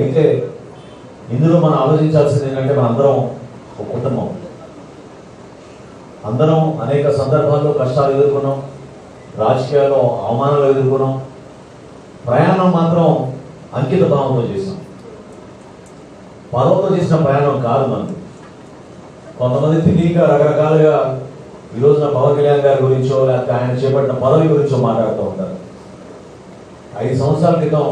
అయితే ఇందులో మనం ఆలోచించాల్సింది ఏంటంటే మనందరం ఒక కుటుంబం, అందరం అనేక సందర్భాల్లో కష్టాలు ఎదుర్కొన్నాం, రాజకీయాల్లో అవమానాలు ఎదుర్కొన్నాం. ప్రయాణం మాత్రం అంకిత భావంతో చేసాం, పదవుతో చేసిన ప్రయాణం కాదు మనకు. కొంతమంది తెలియక రకరకాలుగా ఈ రోజున పవన్ కళ్యాణ్ గారి గురించో లేకపోతే ఆయన చేపట్టిన పదవి గురించో మాట్లాడుతూ ఉంటారు. 5 సంవత్సరాల క్రితం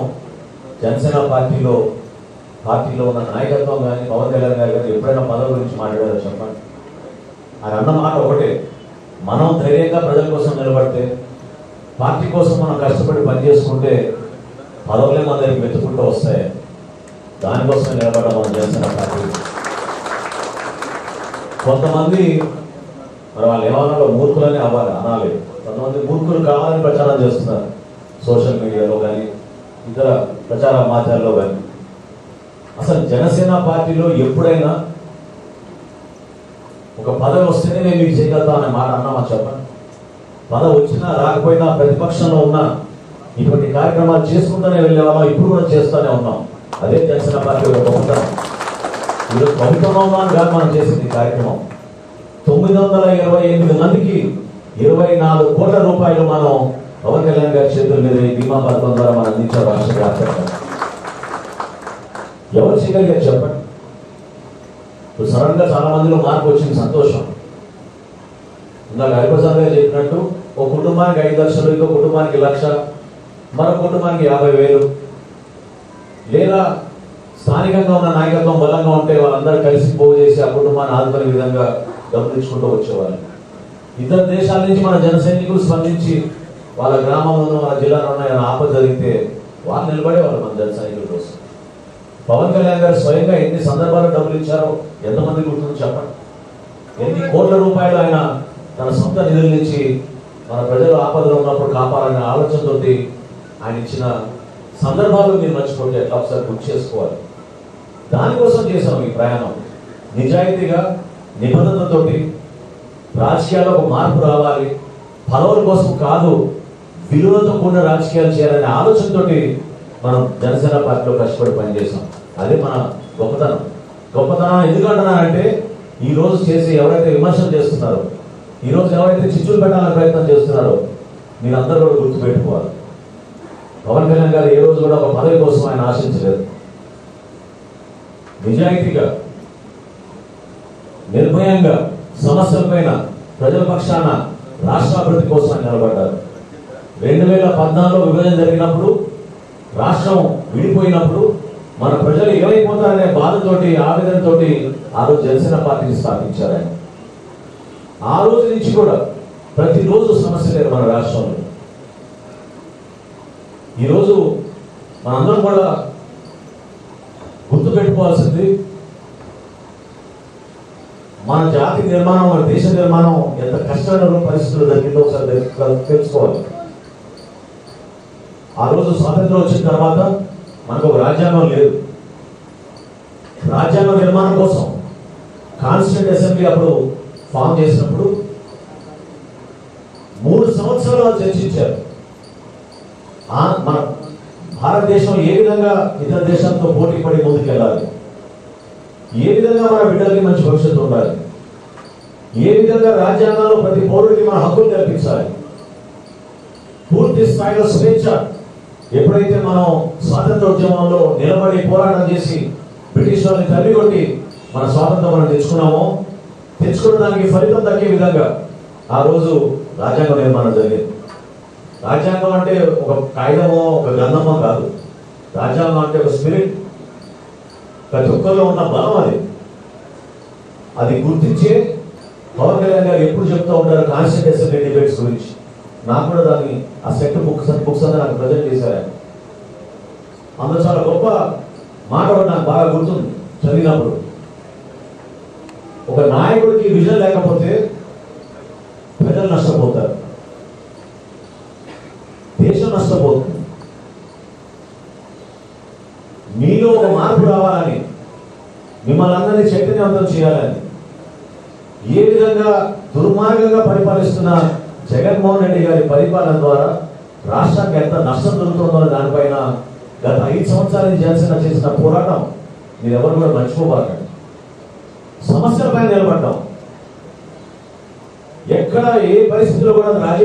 జనసేన పార్టీలో ఉన్న నాయకత్వం కానీ పవన్ కళ్యాణ్ గారు కానీ ఎప్పుడైనా పదవి గురించి మాట్లాడారో చెప్పండి. ఆయన అన్న మాట ఒకటే, మనం ధైర్యంగా ప్రజల కోసం నిలబడితే, పార్టీ కోసం మనం కష్టపడి పనిచేసుకుంటే పదవులే మన దగ్గరికి వెతుకుంటూ వస్తాయి. దానికోసం నిలబడ్డ మన జనసేన పార్టీ. కొంతమంది మరి వాళ్ళు ఏమన్నా మూర్ఖులని అనాలి, కొంతమంది మూర్ఖులు కావాలని ప్రచారం చేస్తున్నారు సోషల్ మీడియాలో కానీ ఇతర ప్రచార మాధ్యమాల్లో కానీ. అసలు జనసేన పార్టీలో ఎప్పుడైనా ఒక పదవి వస్తేనే నేను మీకు చేయగలుగుతా అనే మాట అన్నామా చెప్పండి? పదవి వచ్చినా రాకపోయినా ప్రతిపక్షంలో ఉన్నా ఇటువంటి కార్యక్రమాలు చేసుకుంటూనే వెళ్ళేవాళ్ళం, ఇప్పుడు కూడా చేస్తూనే ఉన్నాం. అదే జనసేన పార్టీ ఒక గొప్పతనం. ఈరోజు ప్రభుత్వంలో ఉన్నాను కాదు మనం చేసింది కార్యక్రమం. 928 మందికి 24 కోట్ల రూపాయలు మనం పవన్ కళ్యాణ్ గారి చేతుల మీద ఈ బీమా పథకం ద్వారా మనం అందించారు రాష్ట్ర వ్యాప్తంగా. ఎవరు చేయగలిగారు చెప్పండి? ఇప్పుడు సడన్ గా చాలా మందిలో మార్పు వచ్చింది, సంతోషం. ఇందాక హరిప్రసాద్ గారు చెప్పినట్టు ఒక కుటుంబానికి 5 లక్షలు, ఇంకో కుటుంబానికి 1 లక్ష, మరో కుటుంబానికి 50,000, లేదా స్థానికంగా ఉన్న నాయకత్వం బలంగా ఉంటే వాళ్ళందరూ కలిసి పోగు చేసి ఆ కుటుంబాన్ని ఆదుకునే విధంగా డబ్బులు ఇచ్చుకుంటూ వచ్చేవాళ్ళు. ఇతర దేశాల నుంచి మన జన సైనికులు స్పందించి వాళ్ళ గ్రామంలోనూ వాళ్ళ జిల్లాలో ఉన్న ఆపద జరిగితే వాళ్ళు నిలబడేవాళ్ళు మన జన సైనికుల కోసం. పవన్ కళ్యాణ్ గారు స్వయంగా ఎన్ని సందర్భాల్లో డబ్బులు ఇచ్చారో ఎంతమంది గుర్తుందో చెప్పండి? ఎన్ని కోట్ల రూపాయలు ఆయన తన సొంత నిధుల నుంచి మన ప్రజలు ఆపదలో ఉన్నప్పుడు కాపాడాలనే ఆలోచనతో ఆయన ఇచ్చిన సందర్భాలు మీరు మర్చిపోతే ఎట్లా ఒకసారి గుర్తు చేసుకోవాలి. దానికోసం చేశాం ఈ ప్రయాణం. నిజాయితీగా, నిబద్ధతతోటి రాజకీయాల్లో ఒక మార్పు రావాలి, పదవుల కోసం కాదు, విలువలతో కూడిన రాజకీయాలు చేయాలనే ఆలోచనతో మనం జనసేన పార్టీలో కష్టపడి పనిచేసాం. అదే మన గొప్పతనం. ఎందుకంటున్నానంటే ఈ రోజు చేసి ఎవరైతే విమర్శలు చేస్తున్నారో, ఈ రోజు ఎవరైతే చిచ్చులు పెట్టాలని ప్రయత్నం చేస్తున్నారో మీరందరూ కూడా గుర్తుపెట్టుకోవాలి. పవన్ కళ్యాణ్ గారు ఏ రోజు కూడా ఒక పదవి కోసం ఆయన ఆశించలేదు. నిజాయితీగా, నిర్భయంగా సమస్యలపైన ప్రజల పక్షాన రాష్ట్ర అభివృద్ధి కోసం ఆయన నిలబడ్డారు. 2014లో విభజన జరిగినప్పుడు, రాష్ట్రం విడిపోయినప్పుడు మన ప్రజలు ఏమైపోతారనే బాధతోటి, ఆవేదనతోటి ఆ రోజు జనసేన పార్టీని స్థాపించారు ఆయన. ఆ రోజు నుంచి కూడా ప్రతిరోజు సమస్య లేదు మన రాష్ట్రంలో. ఈరోజు మనందరం కూడా గుర్తుపెట్టుకోవాల్సింది, మన జాతి నిర్మాణం, మన దేశ నిర్మాణం ఎంత కష్టమైన పరిస్థితులు జరిగిందో ఒకసారి తెలుసుకోవాలి. ఆ రోజు స్వాతంత్రం వచ్చిన తర్వాత మనకు ఒక రాజ్యాంగం లేదు. రాజ్యాంగ నిర్మాణం కోసం కాన్స్టిట్యూంట్ అసెంబ్లీ అప్పుడు ఫామ్ చేసినప్పుడు 3 సంవత్సరాలు చర్చించారు. మన భారతదేశం ఏ విధంగా ఇతర దేశాలతో పోటీ పడి ముందుకెళ్ళాలి, ఏ విధంగా మన బిడ్డలకి మంచి భవిష్యత్తు ఉండాలి, ఏ విధంగా రాజ్యాంగంలో ప్రతి పౌరుడికి మన హక్కులు కల్పించాలి, పూర్తి స్థాయిలో స్వేచ్ఛ. ఎప్పుడైతే మనం స్వాతంత్రోద్యమంలో నిలబడి పోరాటం చేసి బ్రిటిష్ వాళ్ళని తల్లికొట్టి మన స్వాతంత్రం మనం తెచ్చుకోవడానికి ఫలితం దక్కే విధంగా ఆ రోజు రాజ్యాంగ నిర్మాణం జరిగింది. రాజ్యాంగం అంటే ఒక కాగితమో ఒక గ్రంథమో కాదు. రాజ్యాంగం అంటే ఒక స్పిరిట్, ప్రతి ఒక్కరిలో ఉన్న బలం. అది గుర్తించే పవన్ కళ్యాణ్ గారు ఎప్పుడు చెప్తూ ఉంటారు కాన్స్టిట్యూంట్ అసెంబ్లీ డిబేట్స్ గురించి. నాకు కూడా దాన్ని ఆ సెట్ బుక్స్ అంతా నాకు ప్రజెంట్ చేశారు ఆయన. అందులో చాలా గొప్ప మాట నాకు బాగా గుర్తుంది చదివినప్పుడు. ఒక నాయకుడికి విజన్ లేకపోతే ప్రజలు నష్టపోతారు, దేశం నష్టపోతుంది. మీలో ఒక మార్పు రావాలని, మిమ్మల్ని అందరినీ చైతన్యవంతం చేయాలని, ఏ విధంగా దుర్మార్గంగా పరిపాలిస్తున్న జగన్మోహన్ రెడ్డి గారి పరిపాలన ద్వారా రాష్ట్రానికి ఎంత నష్టం జరుగుతుందో దానిపైన గత 5 సంవత్సరాలు జనసేన చేసిన పోరాటం మీరు ఎవరు కూడా మర్చిపోబాకండి. సమస్యలపై నిలబడ్డాం. ఎక్కడ ఏ పరిస్థితిలో కూడా రాజీ